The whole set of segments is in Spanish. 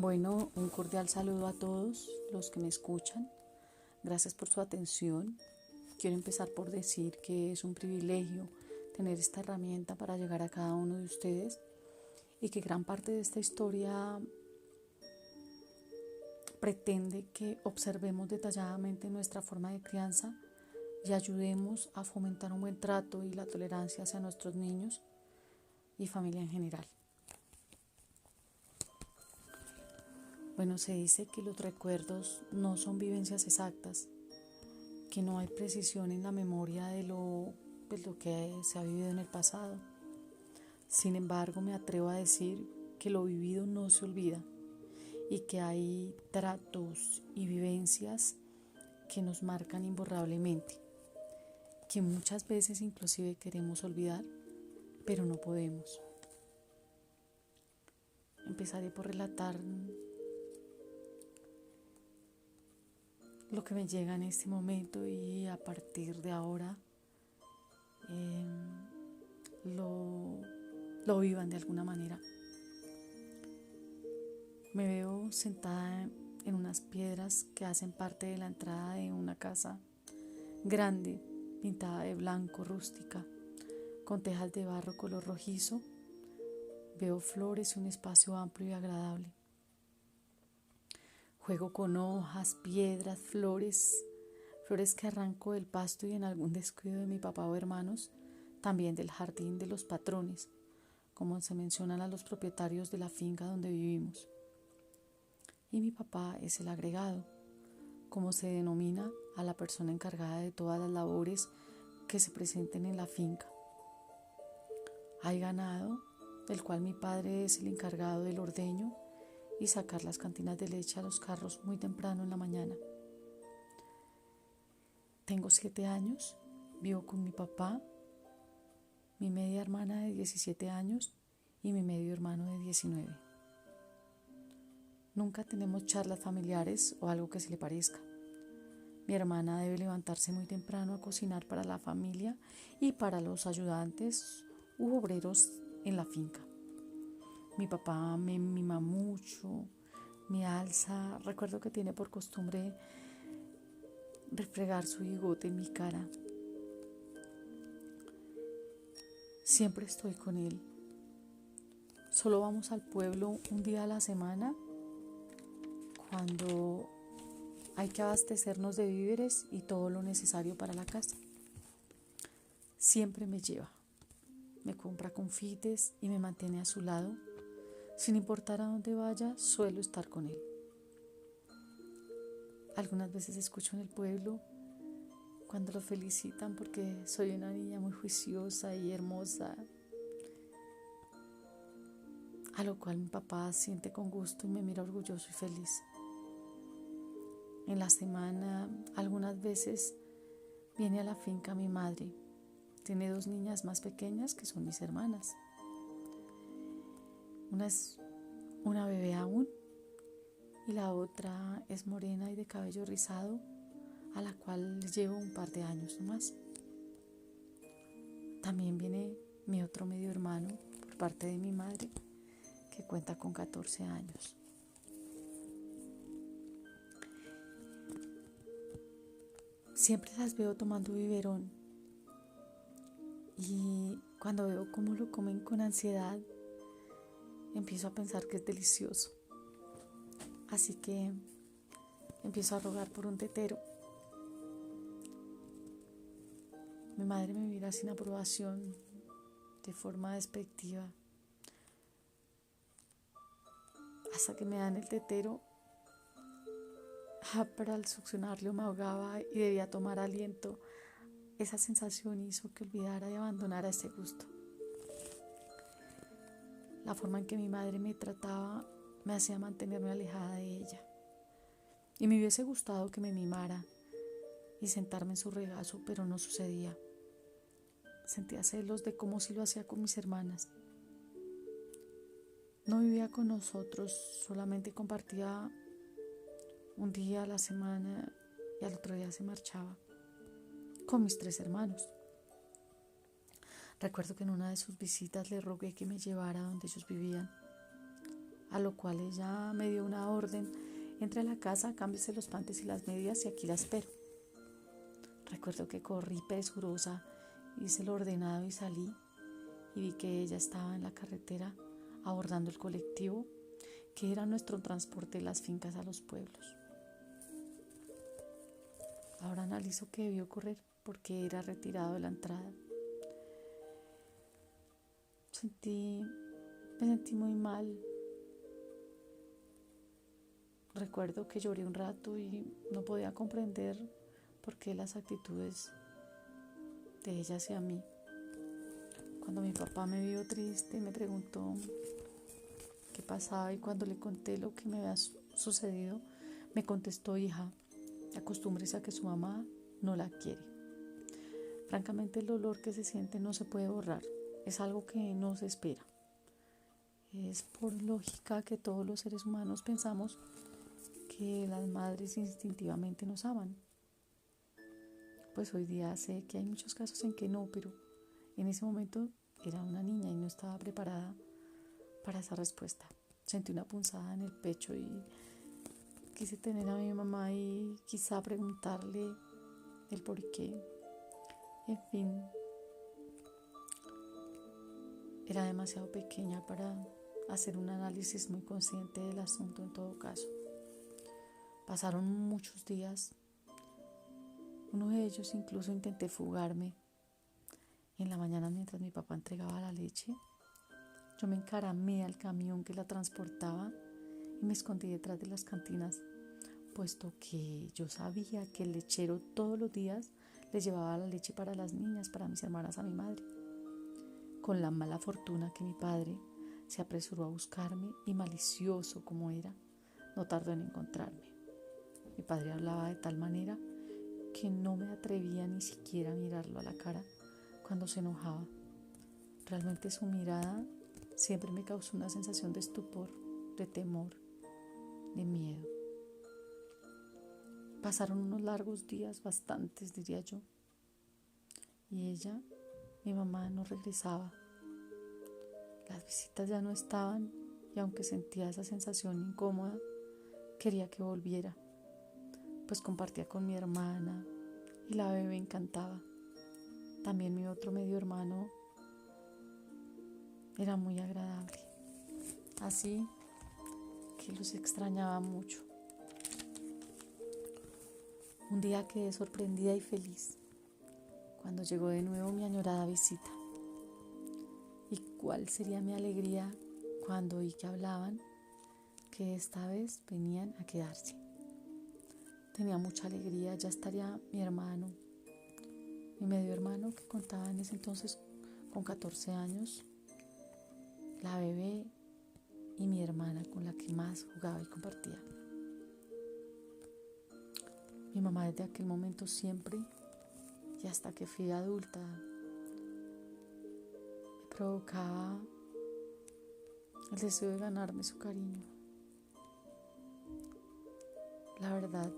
Bueno, un cordial saludo a todos los que me escuchan. Gracias por su atención. Quiero empezar por decir que es un privilegio tener esta herramienta para llegar a cada uno de ustedes y que gran parte de esta historia pretende que observemos detalladamente nuestra forma de crianza y ayudemos a fomentar un buen trato y la tolerancia hacia nuestros niños y familia en general. Bueno, se dice que los recuerdos no son vivencias exactas, que no hay precisión en la memoria de lo que se ha vivido en el pasado. Sin embargo, me atrevo a decir que lo vivido no se olvida y que hay tratos y vivencias que nos marcan imborrablemente, que muchas veces inclusive queremos olvidar, pero no podemos. Empezaré por relatar lo que me llega en este momento y a partir de ahora lo vivan de alguna manera. Me veo sentada en unas piedras que hacen parte de la entrada de una casa grande, pintada de blanco, rústica, con tejas de barro color rojizo. Veo flores y un espacio amplio y agradable. Juego con hojas, piedras, flores que arranco del pasto y en algún descuido de mi papá o hermanos, también del jardín de los patrones, como se mencionan a los propietarios de la finca donde vivimos. Y mi papá es el agregado, como se denomina a la persona encargada de todas las labores que se presenten en la finca. Hay ganado, del cual mi padre es el encargado del ordeño y sacar las cantinas de leche a los carros muy temprano en la mañana. Tengo 7 años, vivo con mi papá, mi media hermana de 17 años y mi medio hermano de 19. Nunca tenemos charlas familiares o algo que se le parezca. Mi hermana debe levantarse muy temprano a cocinar para la familia y para los ayudantes u obreros en la finca. Mi papá me mima mucho, me alza. Recuerdo que tiene por costumbre refregar su bigote en mi cara. Siempre estoy con él. Solo vamos al pueblo un día a la semana cuando hay que abastecernos de víveres y todo lo necesario para la casa. Siempre me lleva, me compra confites y me mantiene a su lado. Sin importar a dónde vaya, suelo estar con él. Algunas veces escucho en el pueblo cuando lo felicitan porque soy una niña muy juiciosa y hermosa, a lo cual mi papá siente con gusto y me mira orgulloso y feliz. En la semana, algunas veces viene a la finca mi madre. Tiene 2 niñas más pequeñas que son mis hermanas. Una es una bebé aún y la otra es morena y de cabello rizado, a la cual llevo un par de años más. También viene mi otro medio hermano por parte de mi madre, que cuenta con 14 años. Siempre las veo tomando biberón y cuando veo cómo lo comen con ansiedad, empiezo a pensar que es delicioso. Así que empiezo a rogar por un tetero. Mi madre me mira sin aprobación, de forma despectiva, hasta que me dan el tetero. Pero al succionarlo me ahogaba y debía tomar aliento. Esa sensación hizo que olvidara y abandonara ese gusto. La forma en que mi madre me trataba me hacía mantenerme alejada de ella. Y me hubiese gustado que me mimara y sentarme en su regazo, pero no sucedía. Sentía celos de cómo si lo hacía con mis hermanas. No vivía con nosotros, solamente compartía un día a la semana y al otro día se marchaba con mis 3 hermanos. Recuerdo que en una de sus visitas le rogué que me llevara a donde ellos vivían. a lo cual ella me dio una orden: entre a la casa, cámbiese los panties y las medias y aquí la espero. Recuerdo que corrí presurosa, hice lo ordenado y salí, y vi que ella estaba en la carretera abordando el colectivo, que era nuestro transporte de las fincas a los pueblos. Ahora analizo que debió correr porque era retirado de la entrada. Me sentí muy mal. Recuerdo que lloré un rato y no podía comprender por qué las actitudes de ella hacia mí. Cuando mi papá me vio triste, me preguntó qué pasaba, y cuando le conté lo que me había sucedido, me contestó: hija, acostúmbrese a que su mamá no la quiere. Francamente, el dolor que se siente no se puede borrar, es algo que no se espera. Es por lógica que todos los seres humanos pensamos que las madres instintivamente nos aman. Pues hoy día sé que hay muchos casos en que no, pero en ese momento era una niña y no estaba preparada para esa respuesta. Sentí una punzada en el pecho y quise tener a mi mamá y quizá preguntarle el por qué. En fin, era demasiado pequeña para hacer un análisis muy consciente del asunto en todo caso. Pasaron muchos días. Uno de ellos incluso intenté fugarme. En la mañana, mientras mi papá entregaba la leche, yo me encaramé al camión que la transportaba y me escondí detrás de las cantinas, puesto que yo sabía que el lechero todos los días le llevaba la leche para las niñas, para mis hermanas, a mi madre. Con la mala fortuna que mi padre se apresuró a buscarme y, malicioso como era, no tardó en encontrarme. Mi padre hablaba de tal manera que no me atrevía ni siquiera a mirarlo a la cara cuando se enojaba. Realmente su mirada siempre me causó una sensación de estupor, de temor, de miedo. Pasaron unos largos días, bastantes diría yo, y ella, mi mamá, no regresaba. Las visitas ya no estaban, y aunque sentía esa sensación incómoda, quería que volviera, pues compartía con mi hermana y la bebé me encantaba. También mi otro medio hermano era muy agradable, así que los extrañaba mucho. Un día quedé sorprendida y feliz cuando llegó de nuevo mi añorada visita. ¿Y cuál sería mi alegría cuando oí que hablaban que esta vez venían a quedarse? Tenía mucha alegría, ya estaría mi hermano, mi medio hermano, que contaba en ese entonces con 14 años, la bebé y mi hermana con la que más jugaba y compartía. Mi mamá desde aquel momento siempre, y hasta que fui adulta, me provocaba el deseo de ganarme su cariño. La verdad,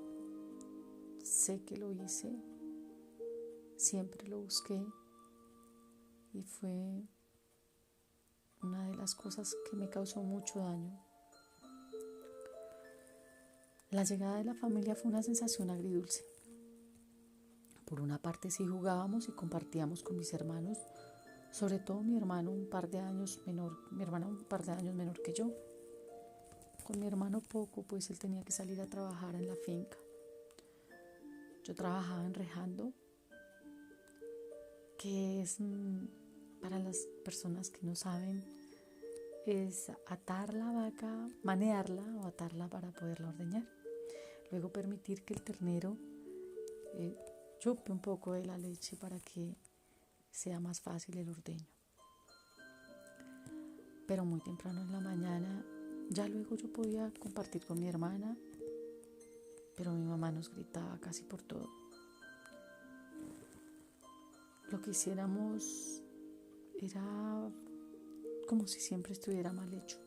sé que lo hice, siempre lo busqué, y fue una de las cosas que me causó mucho daño. La llegada de la familia fue una sensación agridulce. Por una parte sí jugábamos y compartíamos con mis hermanos, sobre todo mi hermana un par de años menor que yo. Con mi hermano poco, pues él tenía que salir a trabajar en la finca. Yo trabajaba enrejando, que es, para las personas que no saben, es atar la vaca, manearla o atarla para poderla ordeñar. Luego permitir que el ternero chupe un poco de la leche para que sea más fácil el ordeño. Pero muy temprano en la mañana, ya luego yo podía compartir con mi hermana, pero mi mamá nos gritaba casi por todo. Lo que hiciéramos era como si siempre estuviera mal hecho.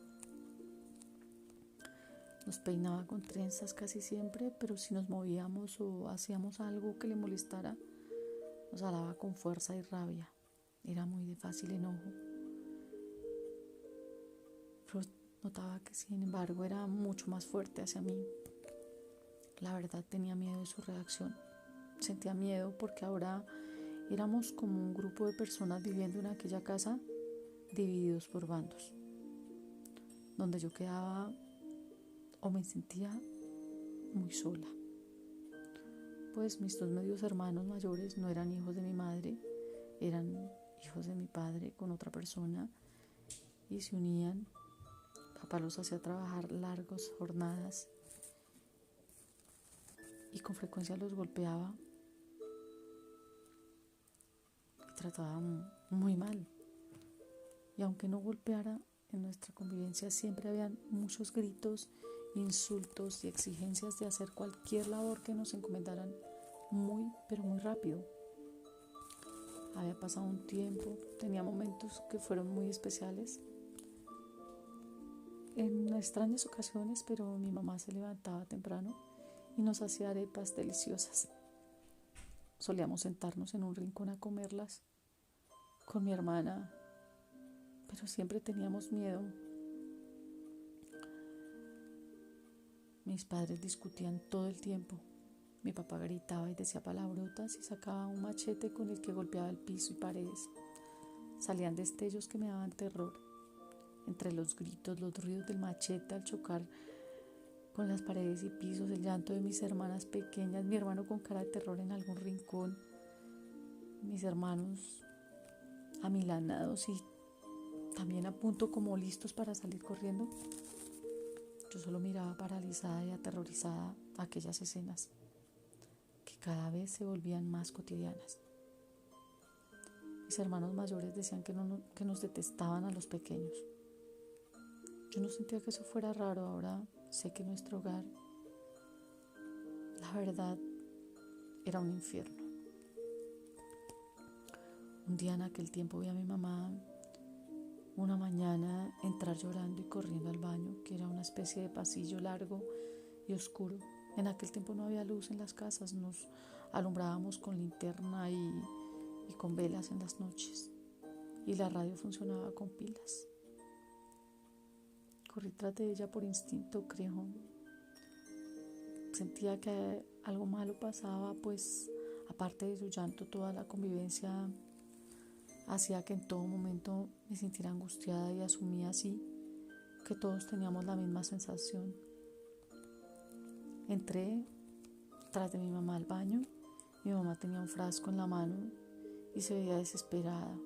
Nos peinaba con trenzas casi siempre, pero si nos movíamos o hacíamos algo que le molestara, nos hablaba con fuerza y rabia. Era muy de fácil enojo. Pero Notaba que sin embargo era mucho más fuerte hacia mí. La verdad tenía miedo de su reacción. Sentía miedo porque ahora éramos como un grupo de personas viviendo en aquella casa, divididos por bandos, donde yo quedaba o me sentía muy sola. Pues mis dos medios hermanos mayores no eran hijos de mi madre, eran hijos de mi padre con otra persona y se unían. Papá los hacía trabajar largas jornadas y con frecuencia los golpeaba y trataba muy mal. Y aunque no golpeara, en nuestra convivencia siempre habían muchos gritos, insultos y exigencias de hacer cualquier labor que nos encomendaran muy, pero muy rápido. Había pasado un tiempo, tenía momentos que fueron muy especiales. En extrañas ocasiones, pero mi mamá se levantaba temprano y nos hacía arepas deliciosas. Solíamos sentarnos en un rincón a comerlas con mi hermana, pero siempre teníamos miedo. Mis padres discutían todo el tiempo. Mi papá gritaba y decía palabrotas y sacaba un machete con el que golpeaba el piso y paredes. Salían destellos que me daban terror. Entre los gritos, los ruidos del machete al chocar con las paredes y pisos, el llanto de mis hermanas pequeñas, mi hermano con cara de terror en algún rincón, mis hermanos amilanados y también a punto como listos para salir corriendo. Yo solo miraba paralizada y aterrorizada aquellas escenas que cada vez se volvían más cotidianas. Mis hermanos mayores decían que nos detestaban a los pequeños. Yo no sentía que eso fuera raro. Ahora sé que nuestro hogar, la verdad, era un infierno. Un día en aquel tiempo vi a mi mamá una mañana entrar llorando y corriendo al baño, que era una especie de pasillo largo y oscuro. En aquel tiempo no había luz en las casas, nos alumbrábamos con linterna y con velas en las noches, y la radio funcionaba con pilas. Corrí tras de ella por instinto, creo. Sentía que algo malo pasaba, pues aparte de su llanto, toda la convivencia hacía que en todo momento me sintiera angustiada y asumía así que todos teníamos la misma sensación. Entré tras de mi mamá al baño. Mi mamá tenía un frasco en la mano y se veía desesperada.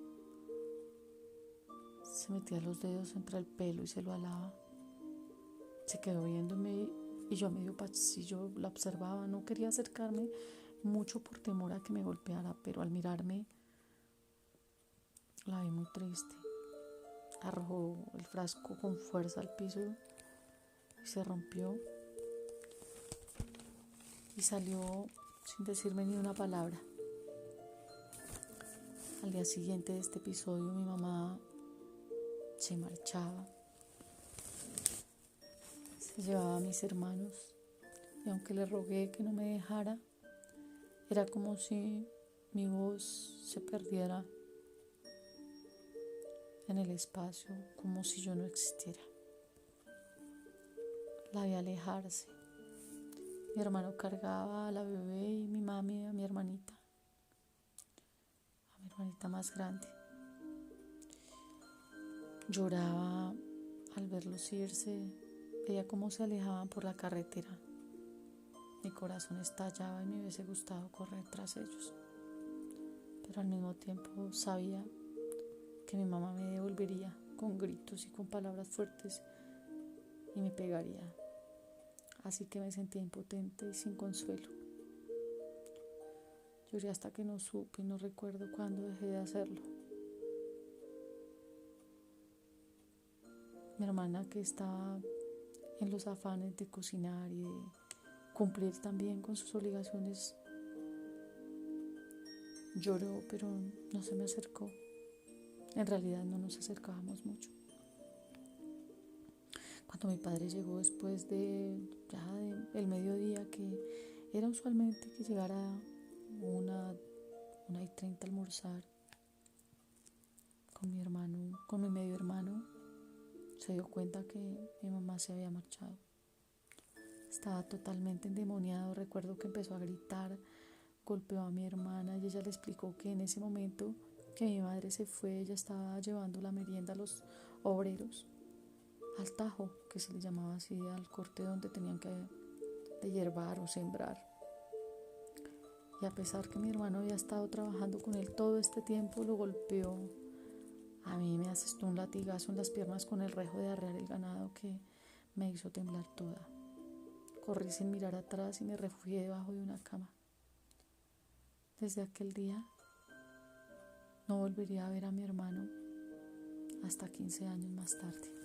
Se metía los dedos entre el pelo y se lo alaba. Se quedó viéndome y yo a medio pasillo la observaba. No quería acercarme mucho por temor a que me golpeara, pero al mirarme la vi muy triste. Arrojó el frasco con fuerza al piso y se rompió y salió sin decirme ni una palabra. Al día siguiente de este episodio mi mamá se marchaba, se llevaba a mis hermanos y aunque le rogué que no me dejara, era como si mi voz se perdiera en el espacio, como si yo no existiera. La vi alejarse. Mi hermano cargaba a la bebé y mi mami a mi hermanita más grande. Lloraba al verlos irse, veía cómo se alejaban por la carretera. Mi corazón estallaba y me hubiese gustado correr tras ellos, pero al mismo tiempo sabía que mi mamá me devolvería con gritos y con palabras fuertes y me pegaría. Así que me sentía impotente y sin consuelo. Lloré hasta que no supe y no recuerdo cuándo dejé de hacerlo. Mi hermana, que estaba en los afanes de cocinar y de cumplir también con sus obligaciones, lloró, pero no se me acercó. En realidad no nos acercábamos mucho. Cuando mi padre llegó después del mediodía, que era usualmente que llegara 1:30 a almorzar con mi medio hermano, se dio cuenta que mi mamá se había marchado. Estaba totalmente endemoniado. Recuerdo que empezó a gritar, golpeó a mi hermana y ella le explicó que en ese momento que mi madre se fue, ella estaba llevando la merienda a los obreros al tajo, que se le llamaba así, al corte donde tenían que de hierbar o sembrar. Y a pesar que mi hermano había estado trabajando con él todo este tiempo, lo golpeó. A mí me asestó un latigazo en las piernas con el rejo de arrear el ganado que me hizo temblar toda. Corrí sin mirar atrás y me refugié debajo de una cama. Desde aquel día no volvería a ver a mi hermano hasta 15 años más tarde.